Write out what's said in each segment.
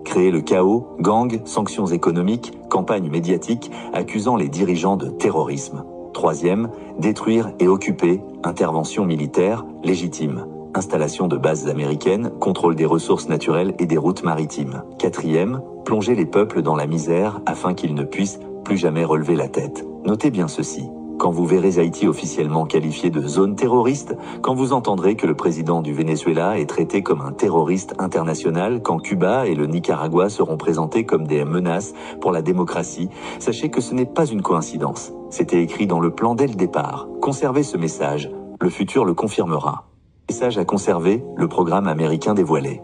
créer le chaos, gangs, sanctions économiques, campagne médiatique accusant les dirigeants de terrorisme. Troisième, détruire et occuper, intervention militaire, légitime. Installation de bases américaines, contrôle des ressources naturelles et des routes maritimes. Quatrième, plonger les peuples dans la misère afin qu'ils ne puissent plus jamais relever la tête. Notez bien ceci. Quand vous verrez Haïti officiellement qualifié de zone terroriste, quand vous entendrez que le président du Venezuela est traité comme un terroriste international, quand Cuba et le Nicaragua seront présentés comme des menaces pour la démocratie, sachez que ce n'est pas une coïncidence. C'était écrit dans le plan dès le départ. Conservez ce message, le futur le confirmera. Message à conserver, le programme américain dévoilé.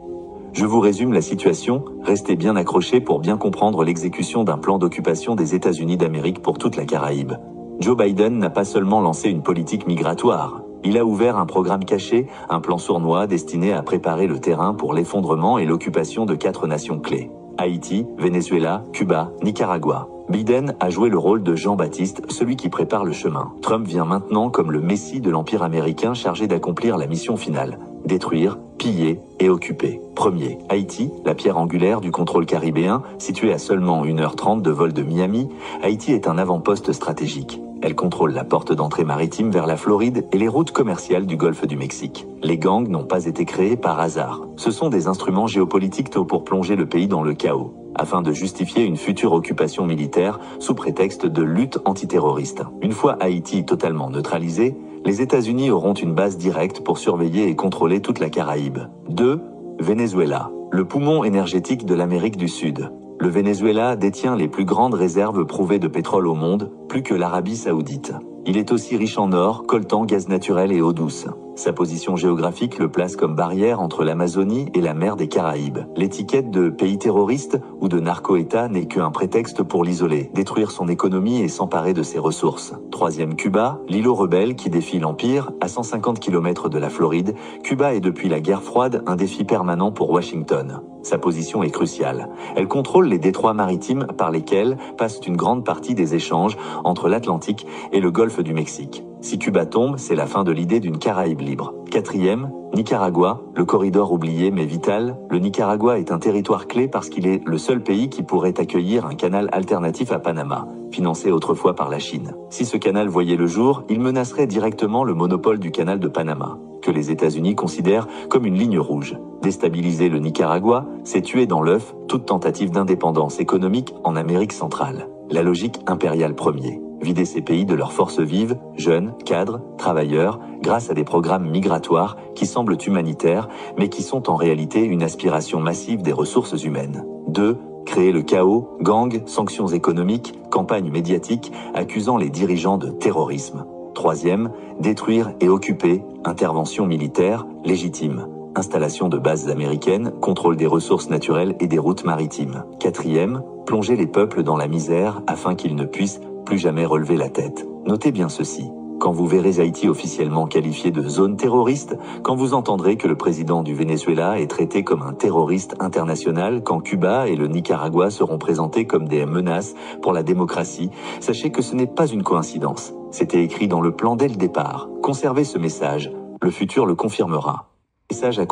Je vous résume la situation, restez bien accrochés pour bien comprendre l'exécution d'un plan d'occupation des États-Unis d'Amérique pour toute la Caraïbe. Joe Biden n'a pas seulement lancé une politique migratoire, il a ouvert un programme caché, un plan sournois destiné à préparer le terrain pour l'effondrement et l'occupation de 4 nations clés. Haïti, Venezuela, Cuba, Nicaragua. Biden a joué le rôle de Jean-Baptiste, celui qui prépare le chemin. Trump vient maintenant comme le messie de l'Empire américain chargé d'accomplir la mission finale. Détruire, piller et occuper. Premier, Haïti, la pierre angulaire du contrôle caribéen, située à seulement 1h30 de vol de Miami, Haïti est un avant-poste stratégique. Elle contrôle la porte d'entrée maritime vers la Floride et les routes commerciales du golfe du Mexique. Les gangs n'ont pas été créés par hasard. Ce sont des instruments géopolitiques pour plonger le pays dans le chaos, afin de justifier une future occupation militaire sous prétexte de lutte antiterroriste. Une fois Haïti totalement neutralisé, les États-Unis auront une base directe pour surveiller et contrôler toute la Caraïbe. 2. Venezuela, le poumon énergétique de l'Amérique du Sud. Le Venezuela détient les plus grandes réserves prouvées de pétrole au monde, plus que l'Arabie Saoudite. Il est aussi riche en or, coltan, gaz naturel et eau douce. Sa position géographique le place comme barrière entre l'Amazonie et la mer des Caraïbes. L'étiquette de pays terroriste ou de narco-État n'est qu'un prétexte pour l'isoler, détruire son économie et s'emparer de ses ressources. Troisième, Cuba, l'îlot rebelle qui défie l'Empire, à 150 km de la Floride. Cuba est depuis la guerre froide un défi permanent pour Washington. Sa position est cruciale. Elle contrôle les détroits maritimes par lesquels passe une grande partie des échanges entre l'Atlantique et le golfe du Mexique. Si Cuba tombe, c'est la fin de l'idée d'une Caraïbe libre. Quatrième, Nicaragua, le corridor oublié mais vital. Le Nicaragua est un territoire clé parce qu'il est le seul pays qui pourrait accueillir un canal alternatif à Panama, financé autrefois par la Chine. Si ce canal voyait le jour, il menacerait directement le monopole du canal de Panama, que les États-Unis considèrent comme une ligne rouge. Déstabiliser le Nicaragua, c'est tuer dans l'œuf toute tentative d'indépendance économique en Amérique centrale. La logique impériale premier. Vider ces pays de leurs forces vives, jeunes, cadres, travailleurs, grâce à des programmes migratoires qui semblent humanitaires, mais qui sont en réalité une aspiration massive des ressources humaines. 2. Créer le chaos, gangs, sanctions économiques, campagne médiatique accusant les dirigeants de terrorisme. Troisième, détruire et occuper, intervention militaire, légitime. Installation de bases américaines, contrôle des ressources naturelles et des routes maritimes. Quatrième, plonger les peuples dans la misère afin qu'ils ne puissent plus jamais relever la tête. Notez bien ceci. Quand vous verrez Haïti officiellement qualifié de zone terroriste, quand vous entendrez que le président du Venezuela est traité comme un terroriste international, quand Cuba et le Nicaragua seront présentés comme des menaces pour la démocratie, sachez que ce n'est pas une coïncidence. C'était écrit dans le plan dès le départ. Conservez ce message, le futur le confirmera. Message à